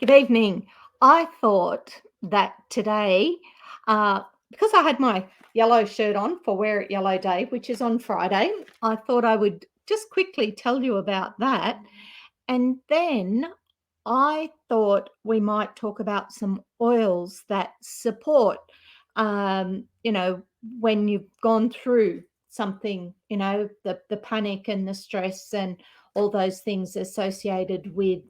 Good evening. I thought that today, because I had my yellow shirt on for Wear It Yellow Day, which is on Friday, I thought I would just quickly tell you about that. And then I thought we might talk about some oils that support, um, you know, when you've gone through something, the panic and the stress and all those things associated with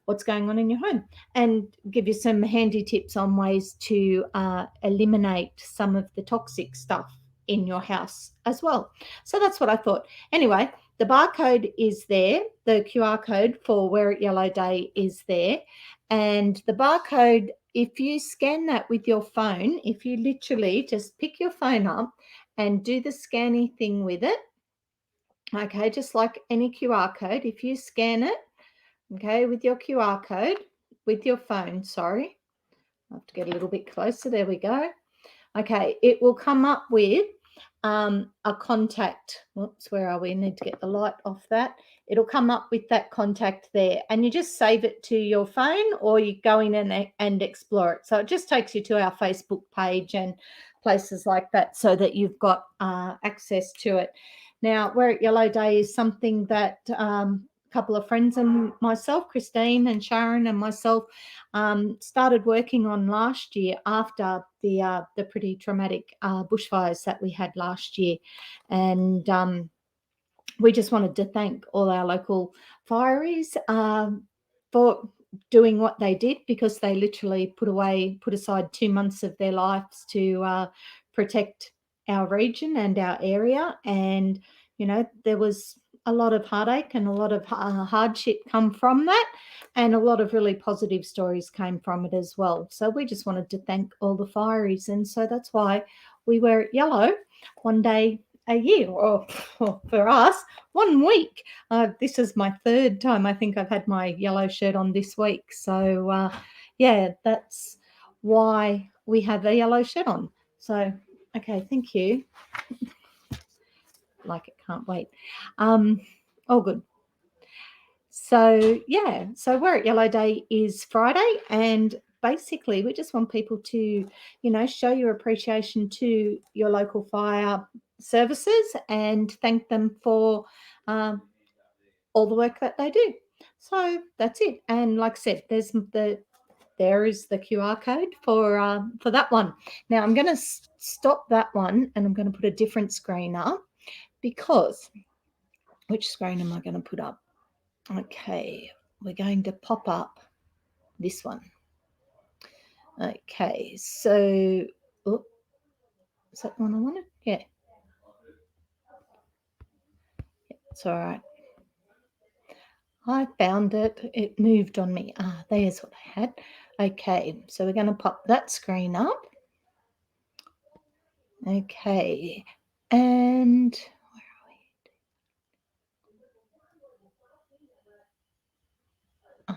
what's going on in your home, and give you some handy tips on ways to eliminate some of the toxic stuff in your house as well. So that's what I thought. Anyway, the barcode is there. The QR code for Wear It Yellow Day is there. And the barcode, if you scan that with your phone, if you literally just pick your phone up and do the scanning thing with it, okay, just like any QR code, if you scan it, okay, with your QR code, with your phone, sorry. I have to get a little bit closer. There we go. Okay, it will come up with a contact. Whoops, where are we? Need to get the light off that. It'll come up with that contact there, and you just save it to your phone, or you go in and explore it. So it just takes you to our Facebook page and places like that, so that you've got access to it. Now, Wear It Yellow Day is something that a couple of friends and myself, Christine and Sharon and myself, started working on last year after the pretty traumatic bushfires that we had last year. And we just wanted to thank all our local fireys for doing what they did, because they literally put aside 2 months of their lives to protect our region and our area. And, there was a lot of heartache and a lot of hardship come from that, and a lot of really positive stories came from it as well. So we just wanted to thank all the fireys, and so that's why we wear it yellow one day a year, or for us, 1 week. This is my third time I think I've had my yellow shirt on this week. So yeah, that's why we have a yellow shirt on. So okay, thank you. Like it, can't wait. All good. So yeah, so Wear It Yellow Day is Friday, and basically we just want people to, show your appreciation to your local fire services and thank them for um, all the work that they do. So that's it. And like I said, there is the QR code for that one. Now I'm going to stop that one, and I'm going to put a different screen up, because which screen am I going to put up? Okay, we're going to pop up this one. Okay, so is that the one I wanted? Yeah, it's all right. I found it. It moved on me. There's what I had. Okay, so we're going to pop that screen up. Okay, and where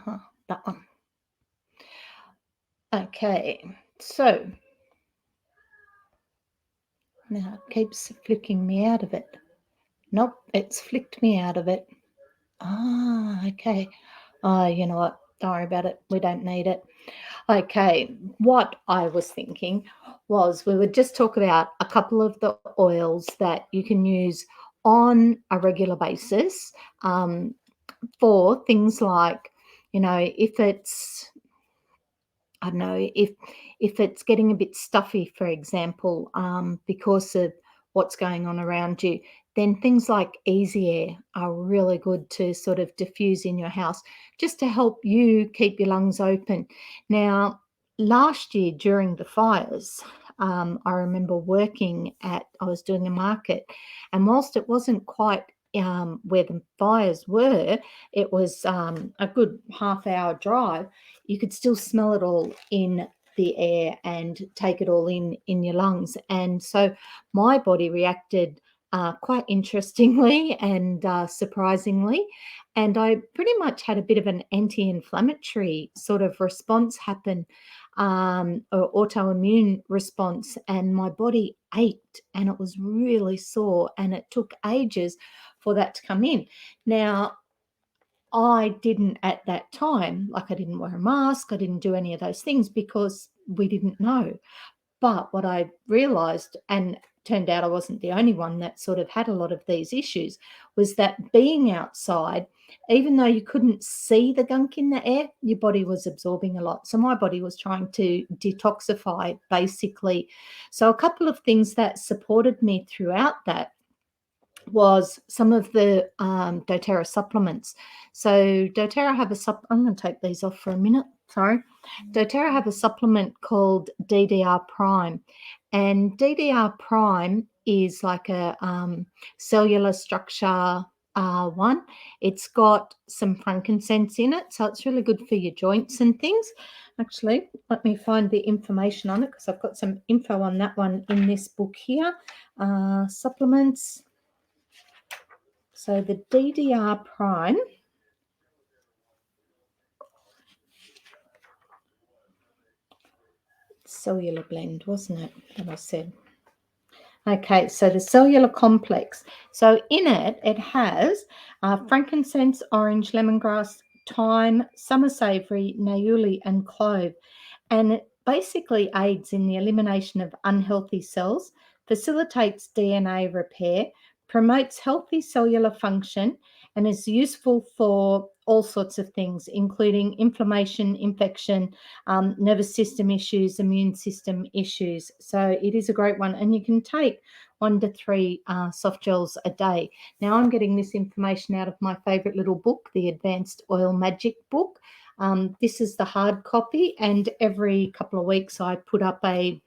are we? That one. Okay, so now it keeps flicking me out of it. Nope, it's flicked me out of it. Okay. You know what? Don't worry about it. We don't need it. Okay. What I was thinking was we would just talk about a couple of the oils that you can use on a regular basis for things like, if it's, I don't know, if it's getting a bit stuffy, for example, because of what's going on around you, then things like easy air are really good to sort of diffuse in your house, just to help you keep your lungs open. Now, last year during the fires, I remember I was doing a market, and whilst it wasn't quite where the fires were, it was a good half-hour drive. You could still smell it all in the air and take it all in your lungs. And so my body reacted quite interestingly and surprisingly. And I pretty much had a bit of an anti-inflammatory sort of response happen, or autoimmune response, and my body ached and it was really sore, and it took ages for that to come in. Now, I didn't at that time, like I didn't wear a mask, I didn't do any of those things because we didn't know. But what I realized, and turned out I wasn't the only one that sort of had a lot of these issues, was that being outside, even though you couldn't see the gunk in the air, your body was absorbing a lot. So my body was trying to detoxify basically. So a couple of things that supported me throughout that was some of the doTERRA supplements. So doTERRA have I'm going to take these off for a minute. Sorry. doTERRA have a supplement called DDR Prime, and DDR Prime is like a cellular structure one. It's got some frankincense in it, so it's really good for your joints and things. Actually, let me find the information on it because I've got some info on that one in this book here. Supplements. So the DDR Prime, cellular blend, wasn't it, that I said? Okay, so the cellular complex. So in it, it has frankincense, orange, lemongrass, thyme, summer savory, neroli, and clove. And it basically aids in the elimination of unhealthy cells, facilitates DNA repair, promotes healthy cellular function, and is useful for all sorts of things, including inflammation, infection, nervous system issues, immune system issues. So it is a great one. And you can take 1 to 3 soft gels a day. Now I'm getting this information out of my favorite little book, the Advanced Oil Magic book. This is the hard copy, and every couple of weeks I put up a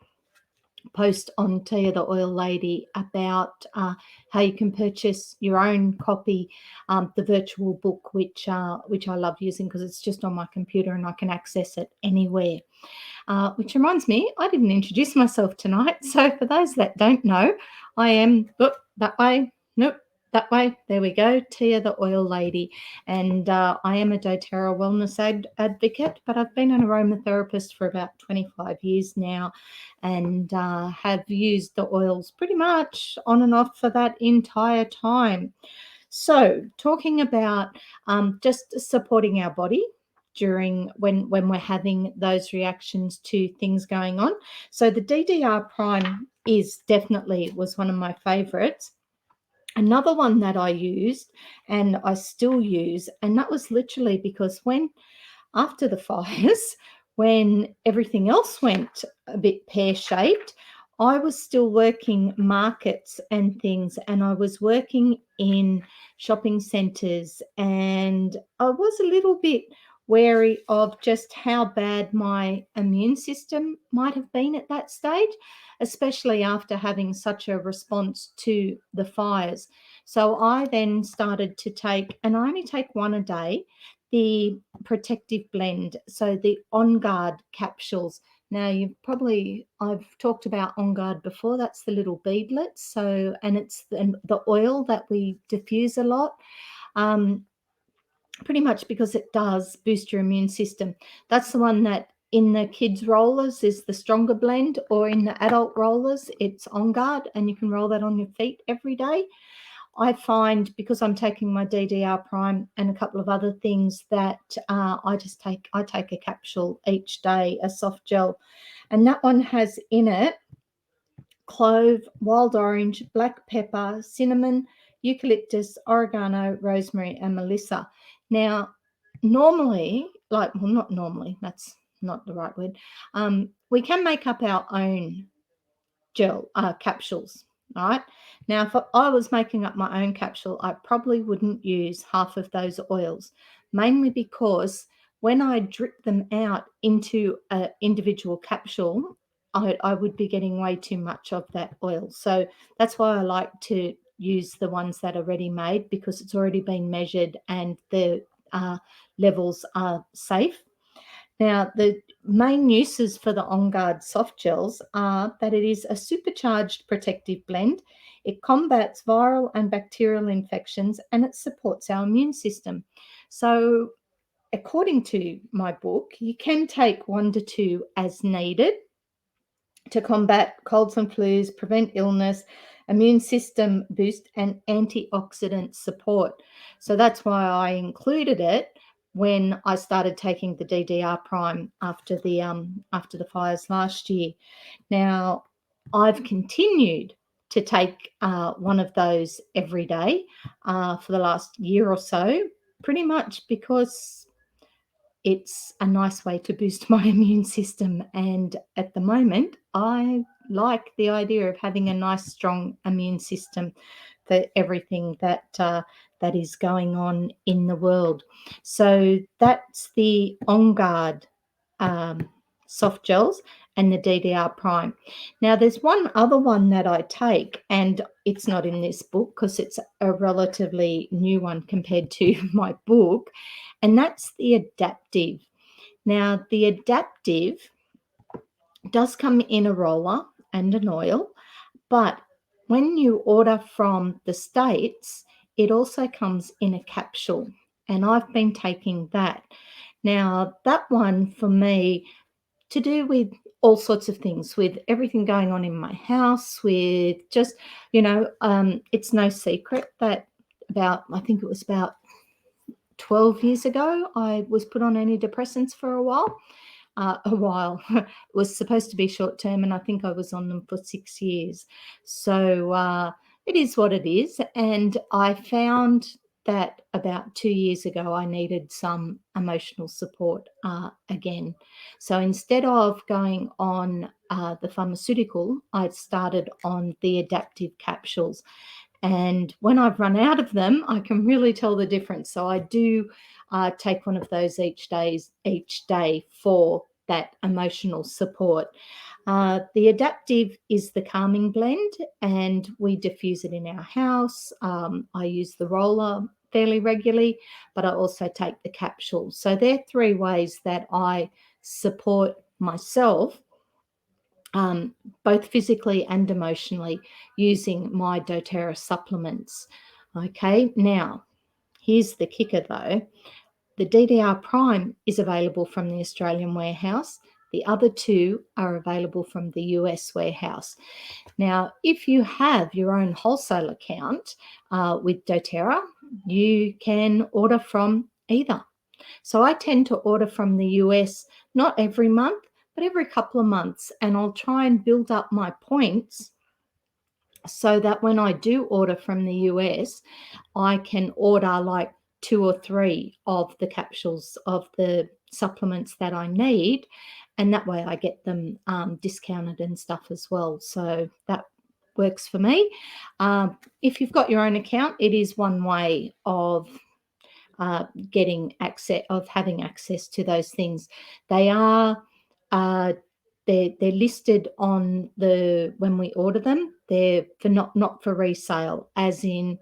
post on Tiatheoillady about how you can purchase your own copy, the virtual book, which I love using because it's just on my computer and I can access it anywhere. Which reminds me, I didn't introduce myself tonight. So for those that don't know, I am that way. Nope. That way, there we go, Tiatheoillady. And I am a doTERRA wellness advocate, but I've been an aromatherapist for about 25 years now and have used the oils pretty much on and off for that entire time. So talking about just supporting our body during when we're having those reactions to things going on. So the DDR Prime was one of my favorites. Another one that I used and I still use, and that was literally because after the fires, when everything else went a bit pear-shaped, I was still working markets and things, and I was working in shopping centres, and I was a little bit wary of just how bad my immune system might have been at that stage, especially after having such a response to the fires. So I then started to take, and I only take one a day, the protective blend, so the On Guard capsules. Now I've talked about On Guard before. That's the little beadlets. So, and it's the oil that we diffuse a lot. Pretty much because it does boost your immune system. That's the one that in the kids rollers is the stronger blend, or in the adult rollers it's On Guard, and you can roll that on your feet every day. I find, because I'm taking my DDR Prime and a couple of other things, that I take a capsule each day, a soft gel, and that one has in it clove, wild orange, black pepper, cinnamon, eucalyptus, oregano, rosemary, and melissa. Now, normally, not normally, that's not the right word. We can make up our own capsules. All right. Now, if I was making up my own capsule, I probably wouldn't use half of those oils, mainly because when I drip them out into an individual capsule, I would be getting way too much of that oil. So that's why I like to use the ones that are ready made, because it's already been measured and the levels are safe. Now, the main uses for the On Guard soft gels are that it is a supercharged protective blend, it combats viral and bacterial infections, and it supports our immune system. So, according to my book, you can take 1 to 2 as needed to combat colds and flus, prevent illness, immune system boost and antioxidant support. So that's why I included it when I started taking the DDR Prime after the fires last year. Now, I've continued to take one of those every day for the last year or so, pretty much because it's a nice way to boost my immune system. And at the moment, I like the idea of having a nice, strong immune system for everything that is going on in the world. So that's the On Guard soft gels and the DDR Prime. Now, there's one other one that I take, and it's not in this book because it's a relatively new one compared to my book, and that's the Adaptive. Now, the Adaptive does come in a roller and an oil, but when you order from the States, it also comes in a capsule, and I've been taking that. Now, that one for me, to do with all sorts of things, with everything going on in my house, with just, it's no secret that I think it was about 12 years ago, I was put on antidepressants for a while. It was supposed to be short term, and I think I was on them for 6 years. So it is what it is. And I found that about 2 years ago, I needed some emotional support again. So instead of going on the pharmaceutical, I started on the Adaptive capsules. And when I've run out of them, I can really tell the difference. So I do take one of those each day for that emotional support. The Adaptive is the calming blend, and we diffuse it in our house. I use the roller fairly regularly, but I also take the capsules. So they're 3 ways that I support myself, both physically and emotionally, using my doTERRA supplements. Okay, now here's the kicker though. The DDR Prime is available from the Australian warehouse. The other 2 are available from the US warehouse. Now, if you have your own wholesale account with doTERRA, you can order from either. So I tend to order from the US not every month, but every couple of months, and I'll try and build up my points so that when I do order from the US, I can order like 2 or 3 of the capsules of the supplements that I need, and that way I get them discounted and stuff as well. So that works for me. If you've got your own account, it is one way of having access to those things. They are they're listed on when we order them. They're for not for resale, as in,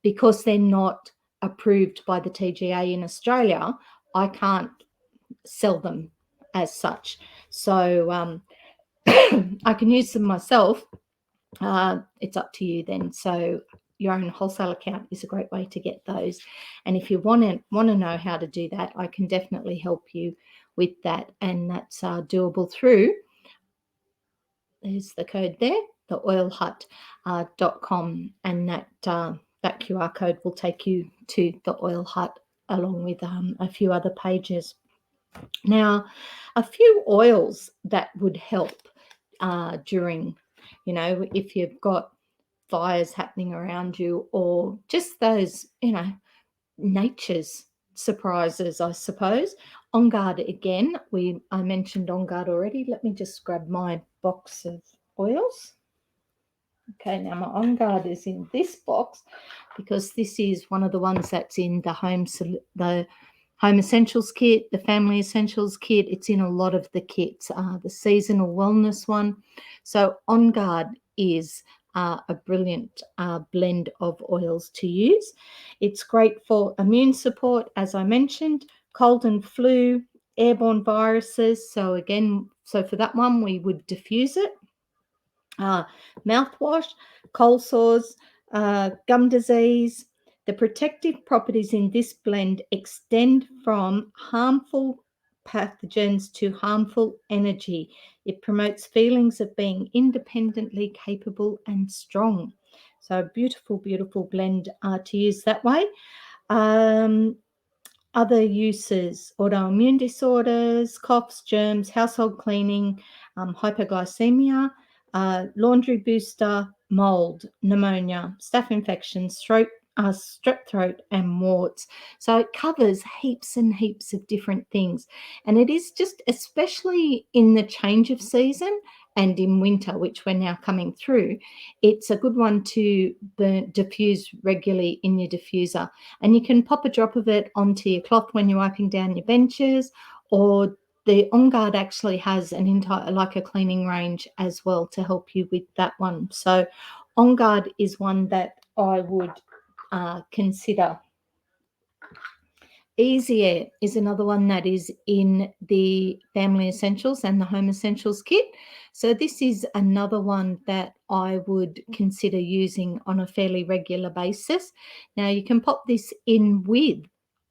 because they're not approved by the TGA in Australia, I can't sell them as such. So I can use them myself. It's up to you then. So your own wholesale account is a great way to get those. And if you want to know how to do that, I can definitely help you with that. And that's doable through, there's the code there, theoilhut.com, and that QR code will take you to the Oil Hut along with a few other pages. Now, a few oils that would help during, if you've got fires happening around you, or just those, nature's surprises, I suppose. On Guard again, I mentioned On Guard already. Let me just grab my box of oils. Okay, now my On Guard is in this box because this is one of the ones that's in the Home Essentials kit, the Family Essentials kit. It's in a lot of the kits, the Seasonal Wellness one. So On Guard is a brilliant blend of oils to use. It's great for immune support, as I mentioned, cold and flu, airborne viruses. So for that one, we would diffuse it. Mouthwash, cold sores, gum disease. The protective properties in this blend extend from harmful pathogens to harmful energy. It promotes feelings of being independently capable and strong. So a beautiful, beautiful blend to use that way. Other uses: autoimmune disorders, coughs, germs, household cleaning, hypoglycemia, laundry booster, mold, pneumonia, staph infections, strep throat, and warts. So it covers heaps and heaps of different things. And it is just, especially in the change of season and in winter, which we're now coming through, it's a good one to diffuse regularly in your diffuser. And you can pop a drop of it onto your cloth when you're wiping down your benches, or the On Guard actually has an entire, like a cleaning range as well to help you with that one. So On Guard is one that I would consider. Easy Air is another one that is in the Family Essentials and the Home Essentials kit. So this is another one that I would consider using on a fairly regular basis. Now you can pop this in with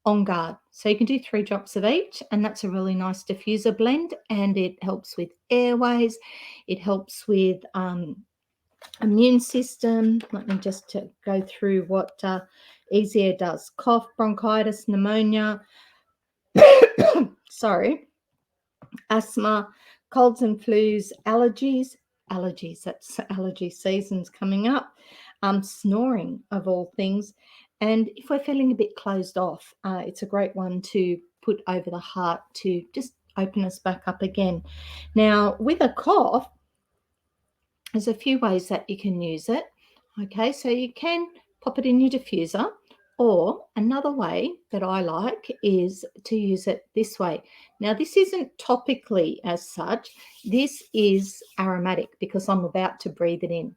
On Guard. So you can do 3 drops of each, and that's a really nice diffuser blend, and it helps with airways. It helps with immune system. Let me just go through what Easy Air does. Cough, bronchitis, pneumonia, sorry, asthma, colds and flus, allergies, that's allergy season's coming up, snoring of all things. And if we're feeling a bit closed off, it's a great one to put over the heart to just open us back up again. Now, with a cough, there's a few ways that you can use it. Okay, so you can pop it in your diffuser, or another way that I like is to use it this way. Now, this isn't topically as such. This is aromatic because I'm about to breathe it in.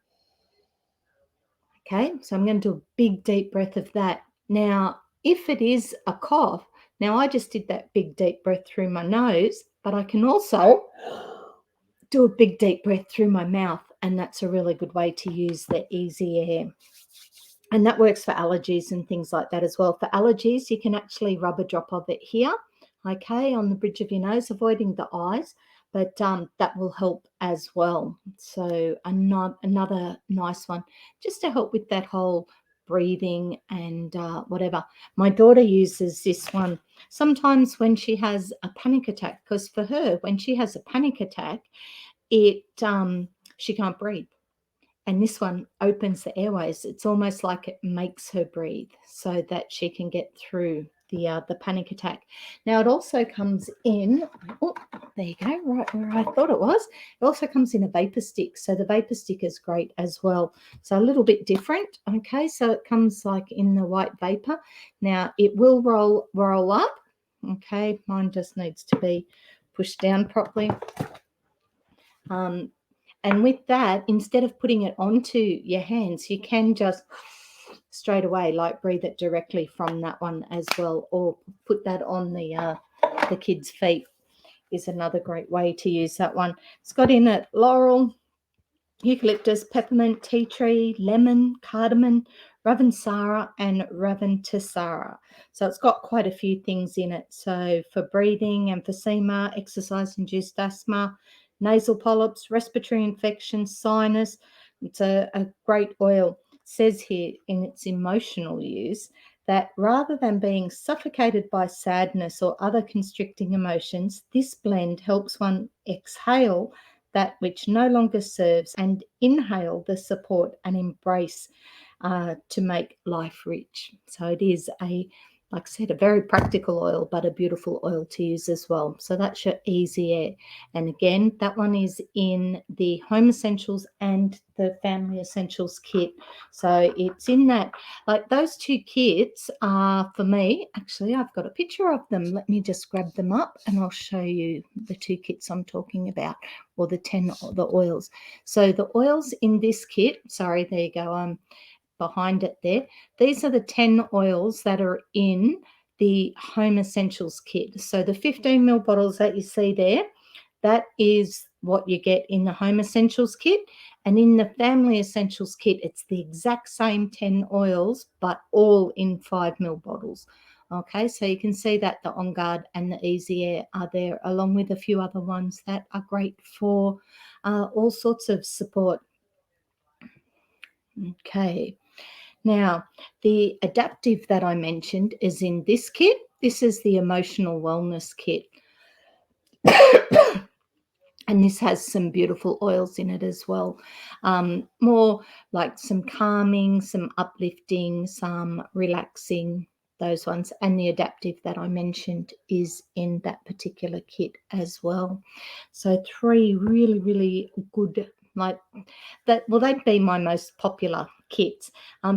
Okay, so I'm going to do a big deep breath of that. Now, if it is a cough, now I just did that big deep breath through my nose, but I can also do a big deep breath through my mouth, and that's a really good way to use the Easy Air. And that works for allergies and things like that as well. For allergies, you can actually rub a drop of it here, okay, on the bridge of your nose, avoiding the eyes, but that will help as well. So another nice one just to help with that whole breathing and whatever. My daughter uses this one sometimes when she has a panic attack, because for her, when she has a panic attack, it she can't breathe. And this one opens the airways. It's almost like it makes her breathe so that she can get through the panic attack. Now, it also comes in, oh, there you go, right where I thought it was. It also comes in a vapor stick. So the vapor stick is great as well. So a little bit different. Okay, so it comes like in the white vapor. Now, it will roll up. Okay, mine just needs to be pushed down properly. And with that, instead of putting it onto your hands, you can just straight away, like, breathe it directly from that one as well, or put that on the kids' feet is another great way to use that one. It's got in it laurel, eucalyptus, peppermint, tea tree, lemon, cardamom, ravensara, and raventosara. So it's got quite a few things in it. So for breathing, emphysema, exercise-induced asthma, nasal polyps, respiratory infections, sinus. It's a great oil. It says here in its emotional use that rather than being suffocated by sadness or other constricting emotions, this blend helps one exhale that which no longer serves and inhale the support and embrace to make life rich. So it is like I said, a very practical oil, but a beautiful oil to use as well. So that's your Easy Air. And again, that one is in the Home Essentials and the Family Essentials kit. So it's in that, like, those 2 kits are for me. Actually, I've got a picture of them. Let me just grab them up and I'll show you the 2 kits I'm talking about, or the 10 the oils. So the oils in this kit, sorry, there you go. Behind it there. These are the 10 oils that are in the Home Essentials kit. So the 15 ml bottles that you see there, that is what you get in the Home Essentials kit. And in the Family Essentials kit, it's the exact same 10 oils, but all in 5 ml bottles. Okay, so you can see that the On Guard and the Easy Air are there, along with a few other ones that are great for all sorts of support. Okay, now the adaptive that I mentioned is in this kit. This is the emotional wellness kit. And this has some beautiful oils in it as well. More like some calming, some uplifting, some relaxing, those ones. And the adaptive that I mentioned is in that particular kit as well. So 3 really, really good, like that. Well, they'd be my most popular kits,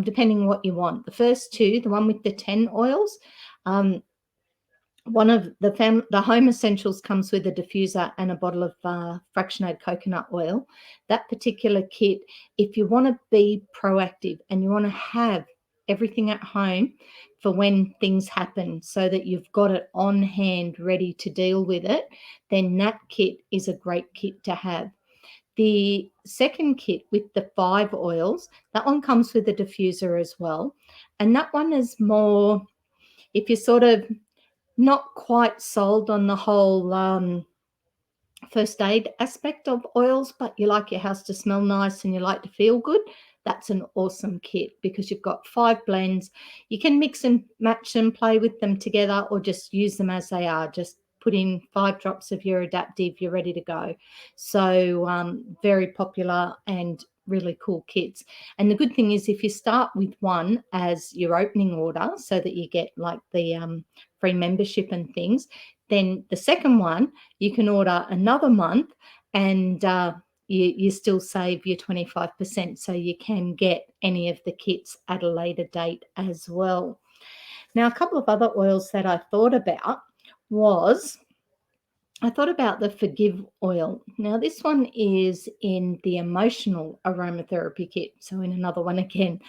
depending what you want. The first 2, the one with the 10 oils, one of the home essentials comes with a diffuser and a bottle of fractionated coconut oil. That particular kit, if you want to be proactive and you want to have everything at home for when things happen so that you've got it on hand ready to deal with it, then that kit is a great kit to have. The second kit with the 5 oils, that one comes with a diffuser as well. And that one is more, if you're sort of not quite sold on the whole first aid aspect of oils, but you like your house to smell nice and you like to feel good, that's an awesome kit because you've got 5 blends. You can mix and match them, play with them together, or just use them as they are. Just put in 5 drops of your adaptive, you're ready to go. So very popular and really cool kits. And the good thing is if you start with one as your opening order so that you get like the free membership and things, then the second one you can order another month and you still save your 25%, so you can get any of the kits at a later date as well. Now, a couple of other oils that I thought about was, I thought about the Forgive oil. Now, this one is in the emotional aromatherapy kit, so in another one again,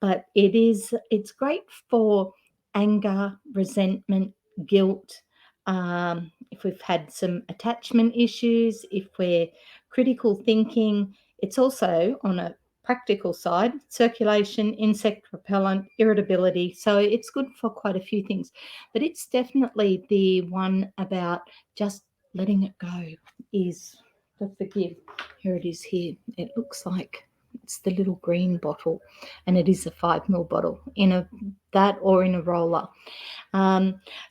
but it's great for anger, resentment, guilt, if we've had some attachment issues, if we're critical thinking. It's also on a practical side, circulation, insect repellent, irritability. So it's good for quite a few things, but it's definitely the one about just letting it go is the Forgive. Here it is here. It looks like it's the little green bottle, and it is a 5 ml bottle in that or in a roller.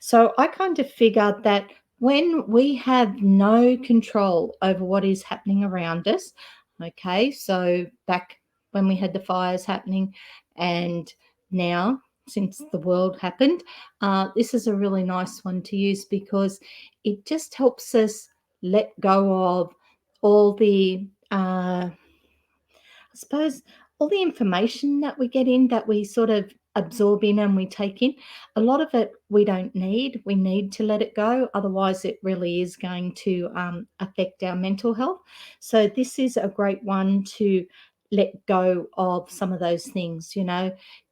So I kind of figured that when we have no control over what is happening around us, okay, so back when we had the fires happening and now since the world happened, this is a really nice one to use because it just helps us let go of all the I suppose all the information that we get in, that we sort of absorb in and we take in, a lot of it we don't need. We need to let it go. Otherwise, it really is going to affect our mental health. So, this is a great one to let go of some of those things.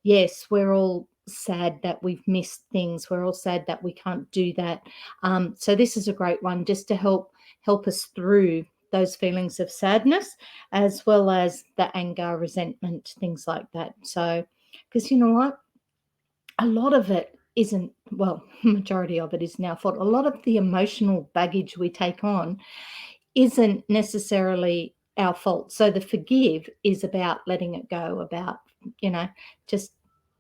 Yes, we're all sad that we've missed things. We're all sad that we can't do that. So, this is a great one just to help us through those feelings of sadness, as well as the anger, resentment, things like that. So, because you know what? A lot of it isn't, well, majority of it is now fault. A lot of the emotional baggage we take on isn't necessarily our fault. So the Forgive is about letting it go, about, just,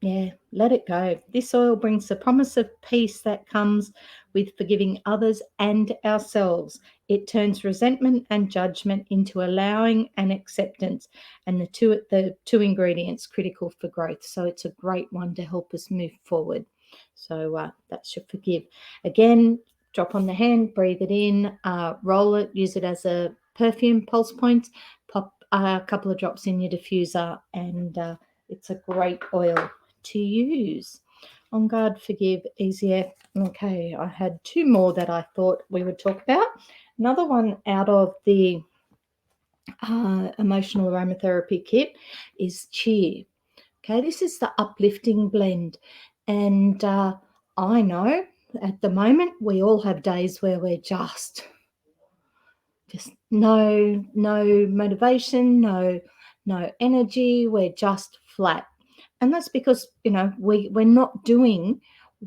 yeah, let it go. This oil brings the promise of peace that comes with forgiving others and ourselves. It turns resentment and judgment into allowing and acceptance, and the two ingredients critical for growth. So it's a great one to help us move forward. So that's your Forgive. Again, drop on the hand, breathe it in, roll it, use it as a perfume, pulse points, pop a couple of drops in your diffuser, and it's a great oil to use. On Guard, Forgive, Easier. Okay, I had 2 more that I thought we would talk about. Another one out of the emotional aromatherapy kit is Cheer. Okay, this is the uplifting blend, and I know at the moment we all have days where we're just no motivation, no energy, we're just flat. And that's because we're not doing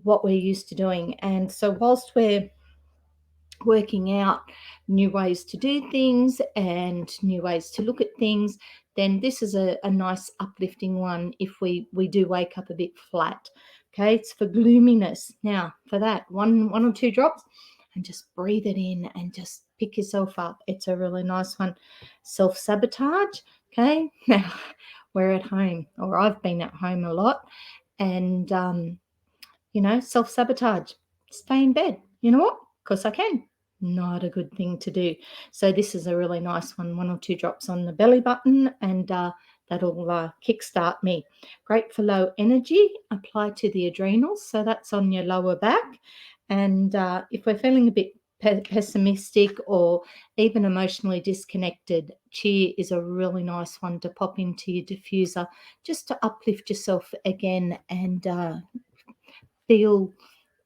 what we're used to doing. And so whilst we're working out new ways to do things and new ways to look at things, then this is a nice uplifting one if we do wake up a bit flat. Okay, it's for gloominess. Now for that, one or two drops, and just breathe it in and just pick yourself up. It's a really nice one. Self-sabotage. Okay, now we're at home, or I've been at home a lot, and self-sabotage. Stay in bed. You know what? Because I can. Not a good thing to do. So this is a really nice one or two drops on the belly button, and that'll kickstart me. Great for low energy. Apply to the adrenals. So that's on your lower back. And if we're feeling a bit pessimistic or even emotionally disconnected, chia is a really nice one to pop into your diffuser just to uplift yourself again and feel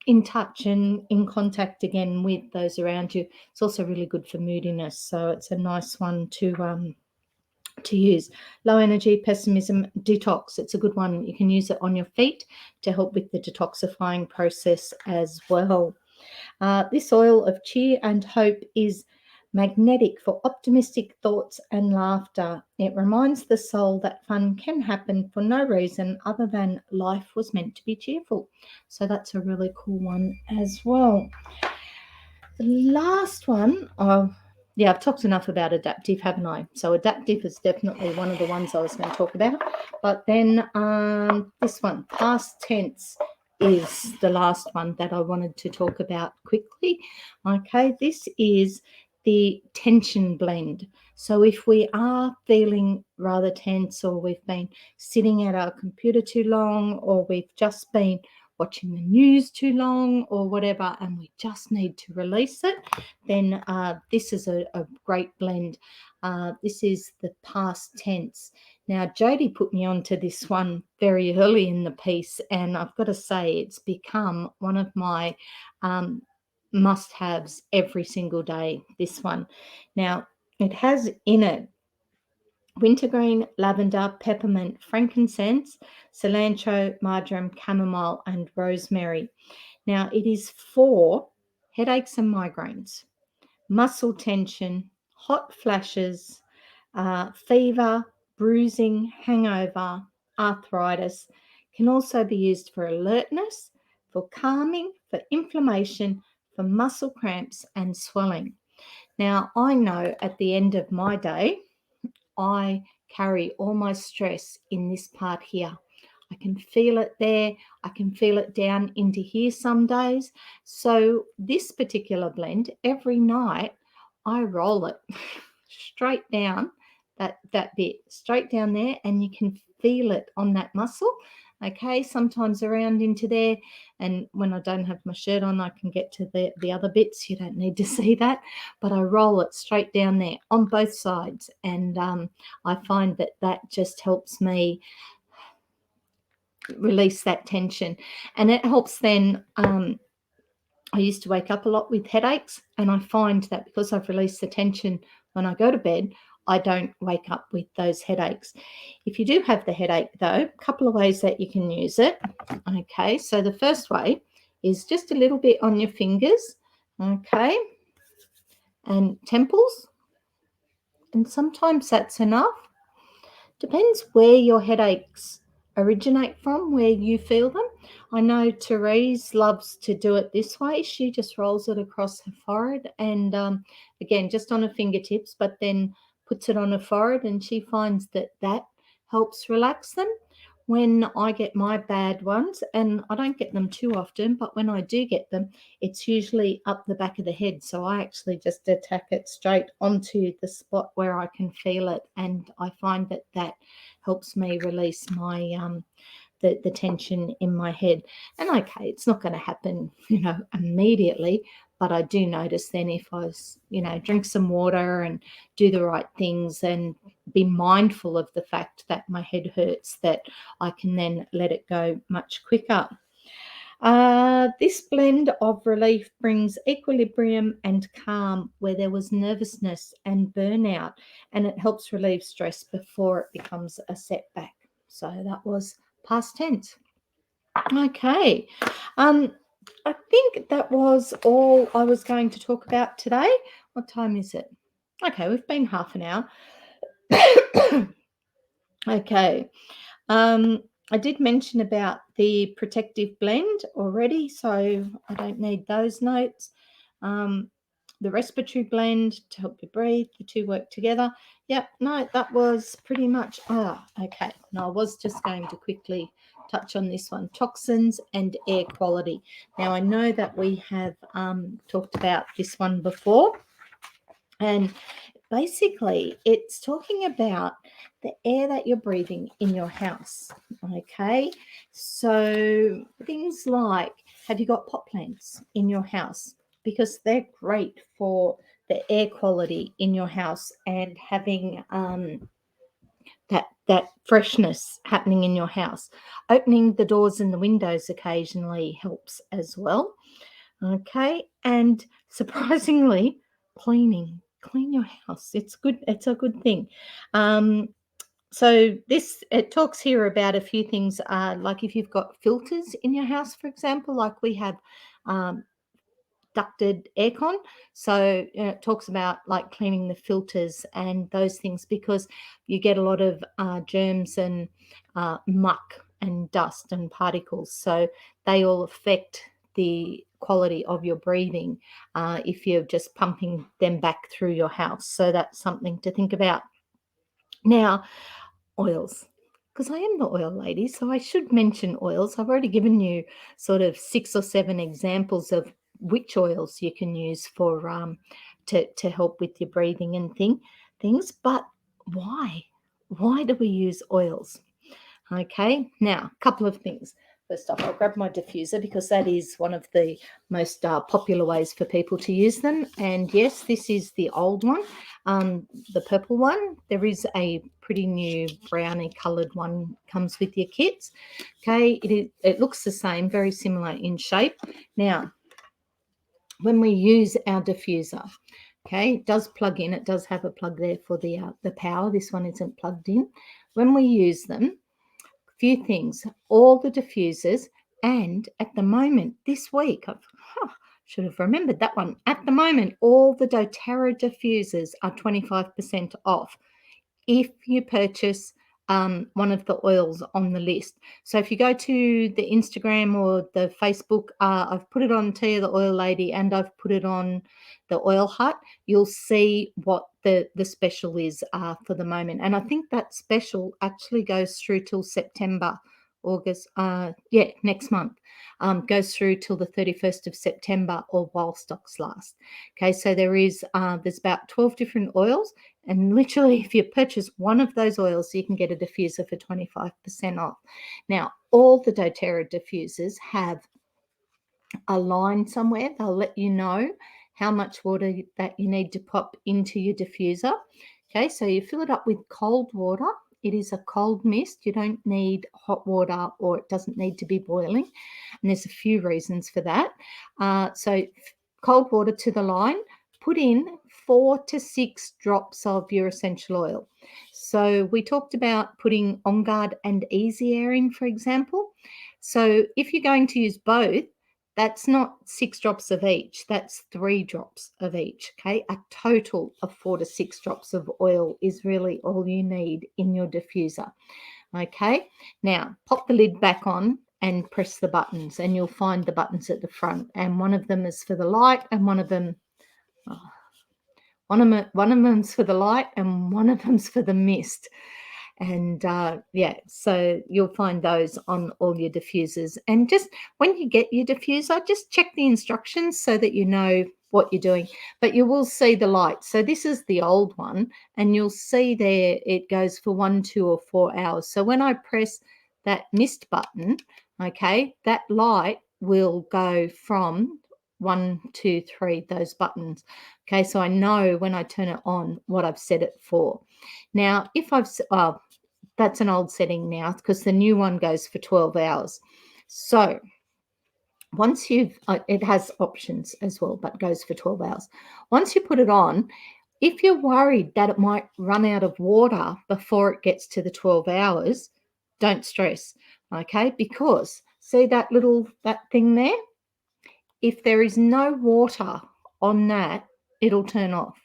in touch and in contact again with those around you. It's also really good for moodiness, so it's a nice one to use. Low energy, pessimism, detox. It's a good one. You can use it on your feet to help with the detoxifying process as well. This oil of cheer and hope is magnetic for optimistic thoughts and laughter. It reminds the soul that fun can happen for no reason other than life was meant to be cheerful. So that's a really cool one as well. The last one, I've talked enough about adaptive, haven't I? So adaptive is definitely one of the ones I was going to talk about. But then this one, past tense, is the last one that I wanted to talk about quickly. Okay, this is the tension blend. So if we are feeling rather tense, or we've been sitting at our computer too long, or we've just been watching the news too long or whatever, and we just need to release it, then this is a great blend. This is the past tense. Now, Jodie put me onto this one very early in the piece, and I've got to say it's become one of my must-haves every single day, this one. Now, it has in it wintergreen, lavender, peppermint, frankincense, cilantro, marjoram, chamomile, and rosemary. Now, it is for headaches and migraines, muscle tension, hot flashes, fever, bruising, hangover, arthritis. Can also be used for alertness, for calming, for inflammation, for muscle cramps and swelling. Now, I know at the end of my day, I carry all my stress in this part here. I can feel it there. I can feel it down into here some days. So this particular blend, every night I roll it straight down that bit, straight down there, and you can feel it on that muscle. Okay, sometimes around into there, and when I don't have my shirt on, I can get to the other bits. You don't need to see that, but I roll it straight down there on both sides, and I find that just helps me release that tension, and it helps then. I used to wake up a lot with headaches, and I find that because I've released the tension when I go to bed, I don't wake up with those headaches. If you do have the headache, though, a couple of ways that you can use it. Okay, so the first way is just a little bit on your fingers, okay, and temples, and sometimes that's enough. Depends where your headaches originate from, where you feel them. I know Therese loves to do it this way. She just rolls it across her forehead and, again, just on her fingertips, but then puts it on her forehead, and she finds that helps relax them. When I get my bad ones, and I don't get them too often, but when I do get them, it's usually up the back of the head. So I actually just attack it straight onto the spot where I can feel it. And I find that helps me release my the tension in my head. And okay, it's not going to happen, immediately, but I do notice then if I was, drink some water and do the right things and be mindful of the fact that my head hurts, that I can then let it go much quicker. This blend of relief brings equilibrium and calm where there was nervousness and burnout, and it helps relieve stress before it becomes a setback. So that was past tense. Okay. Um, I think that was all I was going to talk about today. What time is it? Okay, we've been half an hour. Okay. I did mention about the protective blend already, so I don't need those notes. Um, the respiratory blend to help you breathe, the two work together. Yep, no, that was pretty much, okay. No, I was just going to quickly touch on this one, toxins and air quality. Now, I know that we have talked about this one before, and basically it's talking about the air that you're breathing in your house. Okay, so things like, have you got pot plants in your house? Because they're great for the air quality in your house and having that freshness happening in your house. Opening the doors and the windows occasionally helps as well. Okay, and surprisingly, clean your house. It's good. It's a good thing. Um, so this, it talks here about a few things, like if you've got filters in your house, for example, like we have um, ducted aircon. So it talks about like cleaning the filters and those things, because you get a lot of germs and muck and dust and particles. So they all affect the quality of your breathing if you're just pumping them back through your house. So that's something to think about. Now, oils, because I am the oil lady, so I should mention oils. I've already given you sort of 6 or 7 examples of which oils you can use for to help with your breathing and things. But why? Why do we use oils? Okay, now a couple of things. First off, I'll grab my diffuser because that is one of the most popular ways for people to use them. And yes, this is the old one, the purple one. There is a pretty new brownie coloured one comes with your kits. Okay, it looks the same, very similar in shape. Now, when we use our diffuser, okay, it does plug in. It does have a plug there for the power. This one isn't plugged in. When we use them, few things, all the diffusers, and at the moment this week, should have remembered that one. At the moment, all the doTERRA diffusers are 25% off if you purchase one of the oils on the list. So if you go to the Instagram or the Facebook, I've put it on Tia the Oil Lady and I've put it on the Oil Hut. You'll see what the special is for the moment. And I think that special actually goes through till September, August, next month. Goes through till the 31st of September or while stocks last. Okay, so there's about 12 different oils, and literally, if you purchase one of those oils, you can get a diffuser for 25% off. Now, all the doTERRA diffusers have a line somewhere. They'll let you know how much water that you need to pop into your diffuser. Okay, so you fill it up with cold water. It is a cold mist. You don't need hot water, or it doesn't need to be boiling. And there's a few reasons for that. So cold water to the line, put in 4 to 6 drops of your essential oil. So we talked about putting On Guard and Easy Air in, for example. So if you're going to use both, that's not 6 drops of each, that's 3 drops of each. Okay, a total of 4 to 6 drops of oil is really all you need in your diffuser. Okay, now pop the lid back on and press the buttons, and you'll find the buttons at the front, and one of them is for the light, and one of them's for the light, and one of them's for the mist. And so you'll find those on all your diffusers. And just when you get your diffuser, just check the instructions so that you know what you're doing. But you will see the light. So this is the old one, and you'll see there it goes for 1, 2, or 4 hours. So when I press that mist button, okay, that light will go from 1, 2, 3, those buttons. Okay, so I know when I turn it on what I've set it for. Now, if that's an old setting now because the new one goes for 12 hours. So once it has options as well, but goes for 12 hours. Once you put it on, if you're worried that it might run out of water before it gets to the 12 hours, don't stress, okay? Because See that thing there? If there is no water on that, it'll turn off.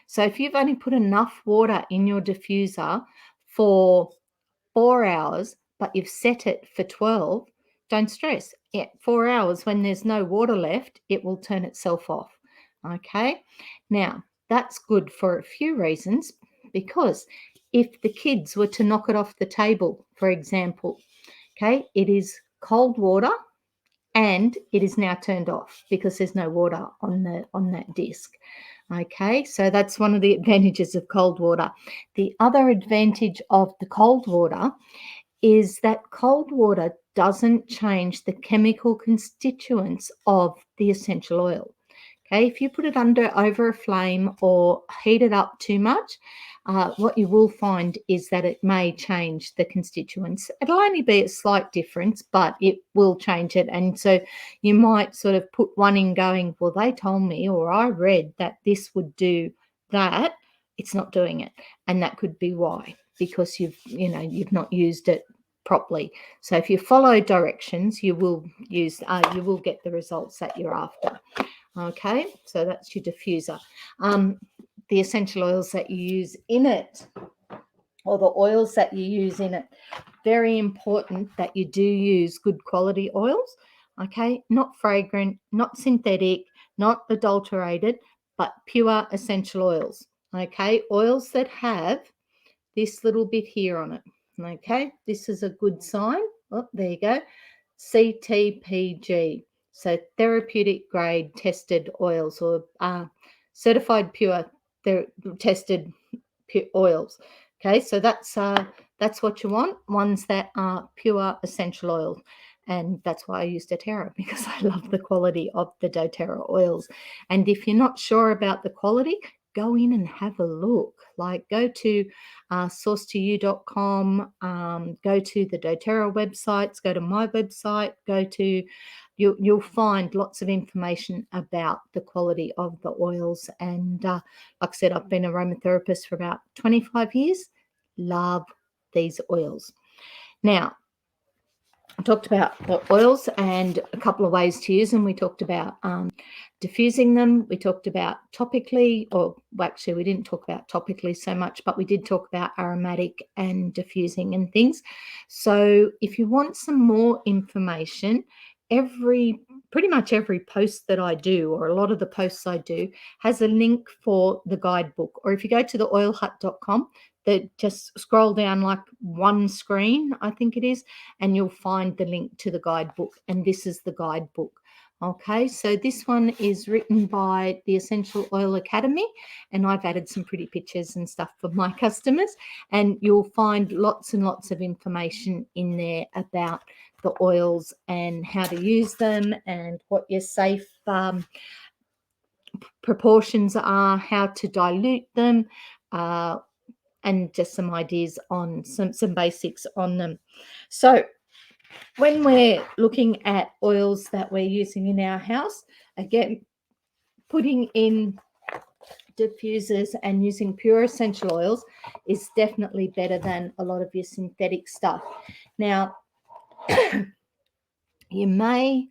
So if you've only put enough water in your diffuser for 4 hours, but you've set it for 12, don't stress. Yeah, 4 hours when there's no water left, it will turn itself off. Okay? Now, that's good for a few reasons, because if the kids were to knock it off the table, for example, okay, it is cold water and it is now turned off because there's no water on that disc. Okay, so that's one of the advantages of cold water. The other advantage of the cold water is that cold water doesn't change the chemical constituents of the essential oil. Okay, if you put it over a flame or heat it up too much, what you will find is that it may change the constituents. It'll only be a slight difference, but it will change it. And so you might sort of put one in going, well, they told me or I read that this would do that. It's not doing it. And that could be why, because you've not used it properly. So if you follow directions, you will get the results that you're after. Okay, so that's your diffuser. The essential oils that you use in it, or the oils that you use in it, very important that you do use good quality oils. Okay, not fragrant, not synthetic, not adulterated, but pure essential oils. Okay, oils that have this little bit here on it. Okay, this is a good sign. Oh, there you go. CTPG. So therapeutic grade tested oils, or certified pure tested pure oils. Okay, so that's what you want, ones that are pure essential oils. And that's why I use doTERRA, because I love the quality of the doTERRA oils. And if you're not sure about the quality, go in and have a look. Like, go to source2you.com, go to the doTERRA websites, go to my website, you'll find lots of information about the quality of the oils. And like I said, I've been an aromatherapist for about 25 years. Love these oils. Now, I talked about the oils and a couple of ways to use them. We talked about diffusing them. We talked about topically, or actually we didn't talk about topically so much, but we did talk about aromatic and diffusing and things. So if you want some more information, pretty much every post that I do, or a lot of the posts I do, has a link for the guidebook. Or if you go to theoilhut.com, just scroll down like one screen, I think it is, and you'll find the link to the guidebook. And this is the guidebook. Okay, so this one is written by the Essential Oil Academy, and I've added some pretty pictures and stuff for my customers, and you'll find lots and lots of information in there about the oils and how to use them and what your safe proportions are, how to dilute them, and just some ideas on some basics on them. So when we're looking at oils that we're using in our house, again, putting in diffusers and using pure essential oils is definitely better than a lot of your synthetic stuff. Now, you may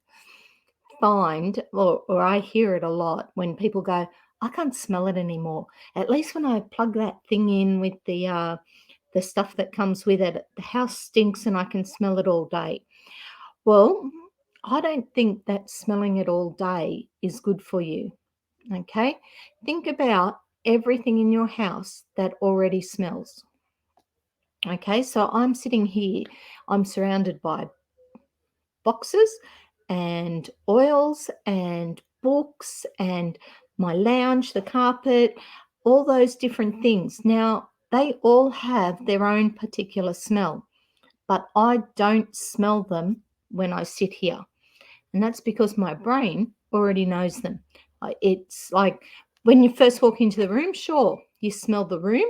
find, or I hear it a lot when people go, I can't smell it anymore. At least when I plug that thing in with the stuff that comes with it, the house stinks and I can smell it all day. Well, I don't think that smelling it all day is good for you. Okay, think about everything in your house that already smells. Okay, so I'm sitting here, I'm surrounded by boxes and oils and books and my lounge, the carpet, all those different things. Now, they all have their own particular smell, but I don't smell them when I sit here. And that's because my brain already knows them. It's like when you first walk into the room, sure, you smell the room,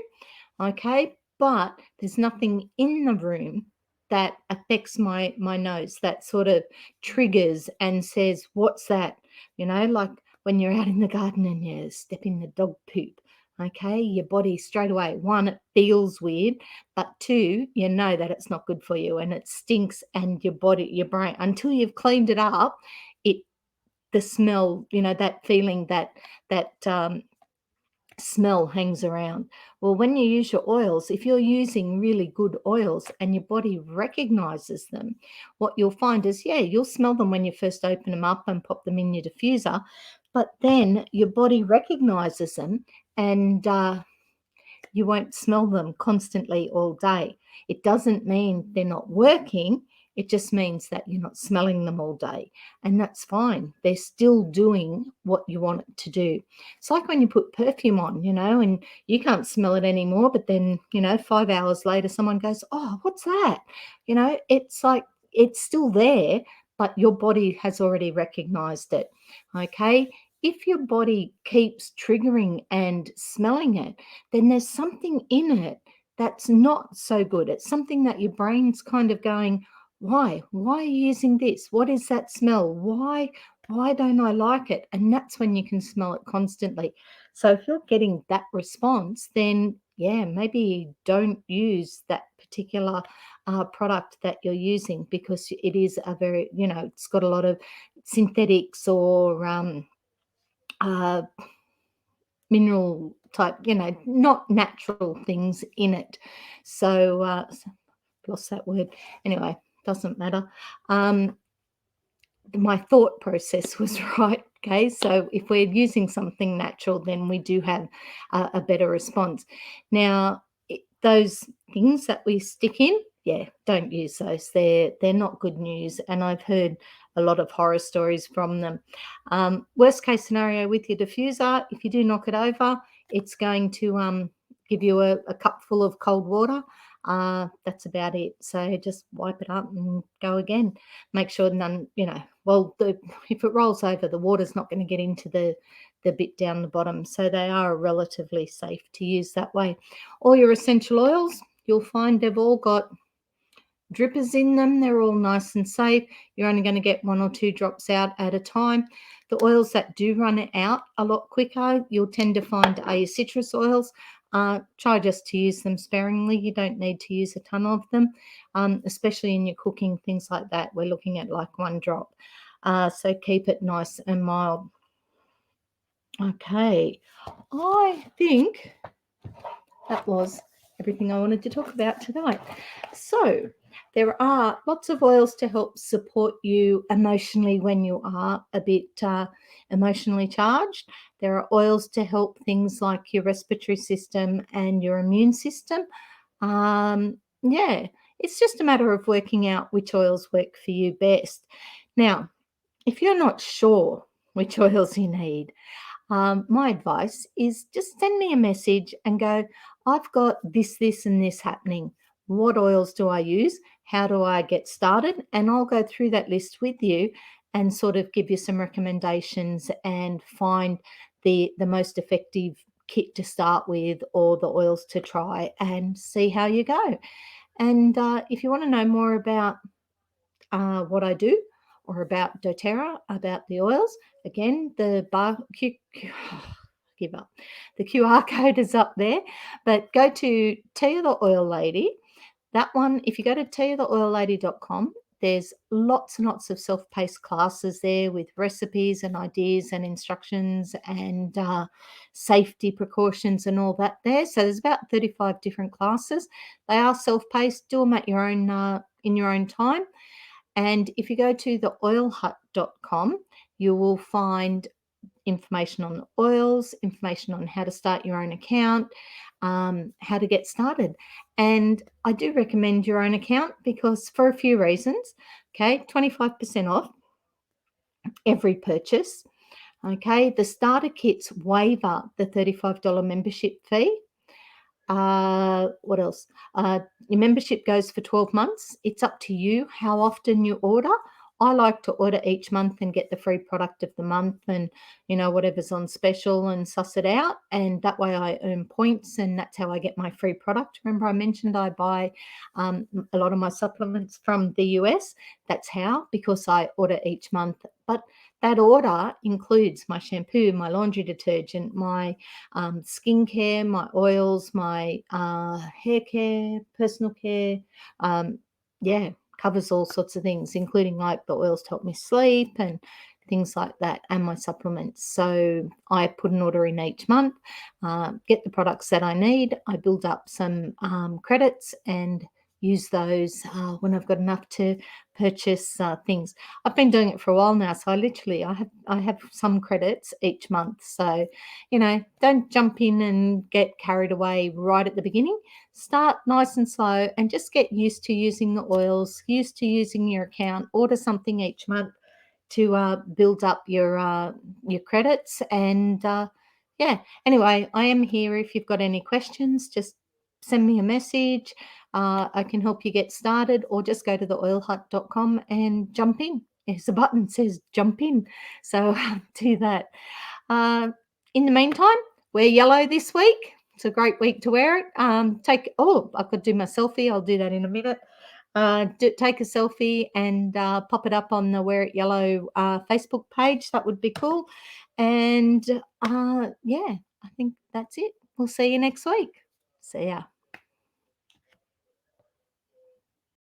okay, but there's nothing in the room that affects my nose, that sort of triggers and says, what's that? Like when you're out in the garden and you step in the dog poop, Okay, your body straight away, one, it feels weird, but two, you know that it's not good for you and it stinks, and your body, your brain, until you've cleaned it up, it the smell, that feeling, that smell hangs around. Well, when you use your oils, if you're using really good oils and your body recognizes them, what you'll find is, yeah, you'll smell them when you first open them up and pop them in your diffuser, but then your body recognizes them, and you won't smell them constantly all day. It doesn't mean they're not working. It just means that you're not smelling them all day. And that's fine. They're still doing what you want it to do. It's like when you put perfume on, and you can't smell it anymore. But then, 5 hours later, someone goes, "Oh, what's that?" It's like it's still there, but your body has already recognized it. Okay. If your body keeps triggering and smelling it, then there's something in it that's not so good. It's something that your brain's kind of going, why? Why are you using this? What is that smell? Why don't I like it? And that's when you can smell it constantly. So if you're getting that response, then yeah, maybe don't use that particular product that you're using, because it is a very, it's got a lot of synthetics or uh, mineral type, not natural things in it. So, lost that word. Anyway, doesn't matter. My thought process was right. Okay, so if we're using something natural, then we do have a better response. Now, those things that we stick in, yeah, don't use those. They're not good news, and I've heard a lot of horror stories from them. Worst case scenario with your diffuser, if you do knock it over, it's going to give you a cup full of cold water. That's about it. So just wipe it up and go again. Make sure none, if it rolls over, the water's not going to get into the bit down the bottom. So they are relatively safe to use that way. All your essential oils, you'll find they've all got drippers in them. They're all nice and safe. You're only going to get 1 or 2 drops out at a time. The oils that do run out a lot quicker, you'll tend to find are your citrus oils. Try just to use them sparingly. You don't need to use a ton of them, especially in your cooking, things like that. We're looking at like 1 drop. So keep it nice and mild. Okay, I think that was everything I wanted to talk about tonight. So there are lots of oils to help support you emotionally when you are a bit emotionally charged. There are oils to help things like your respiratory system and your immune system. Yeah, it's just a matter of working out which oils work for you best. Now, if you're not sure which oils you need, my advice is just send me a message and go, I've got this, and this happening. What oils do I use? How do I get started? And I'll go through that list with you and sort of give you some recommendations and find the most effective kit to start with, or the oils to try, and see how you go. And if you want to know more about what I do, or about doTERRA, about the oils, again, give up. The QR code is up there, but go to Tiatheoillady. That one, if you go to tiatheoillady.com, there's lots and lots of self-paced classes there with recipes and ideas and instructions and safety precautions and all that there. So there's about 35 different classes. They are self-paced. Do them at your own in your own time. And if you go to theoilhut.com, you will find information on the oils, information on how to start your own account, how to get started. And I do recommend your own account because, for a few reasons, okay, 25% off every purchase. Okay, the starter kits waiver the $35 membership fee. What else? Your membership goes for 12 months. It's up to you how often you order. I like to order each month and get the free product of the month and, whatever's on special and suss it out. And that way I earn points and that's how I get my free product. Remember, I mentioned I buy a lot of my supplements from the US. That's how, because I order each month. But that order includes my shampoo, my laundry detergent, my skincare, my oils, my hair care, personal care. Um, yeah, covers all sorts of things, including like the oils to help me sleep and things like that, and my supplements. So I put an order in each month, get the products that I need. I build up some credits and use those when I've got enough to purchase things. I've been doing it for a while now, so I have some credits each month. So don't jump in and get carried away right at the beginning. Start nice and slow and just get used to using the oils, used to using your account. Order something each month to build up your credits. And yeah, anyway, I am here. If you've got any questions, just send me a message. I can help you get started, or just go to theoilhut.com and jump in. There's a button that says jump in. So do that. Uh, in the meantime, wear yellow this week. It's a great week to wear it. I could do my selfie. I'll do that in a minute. Take a selfie and pop it up on the Wear It Yellow Facebook page. That would be cool. And yeah, I think that's it. We'll see you next week. See ya.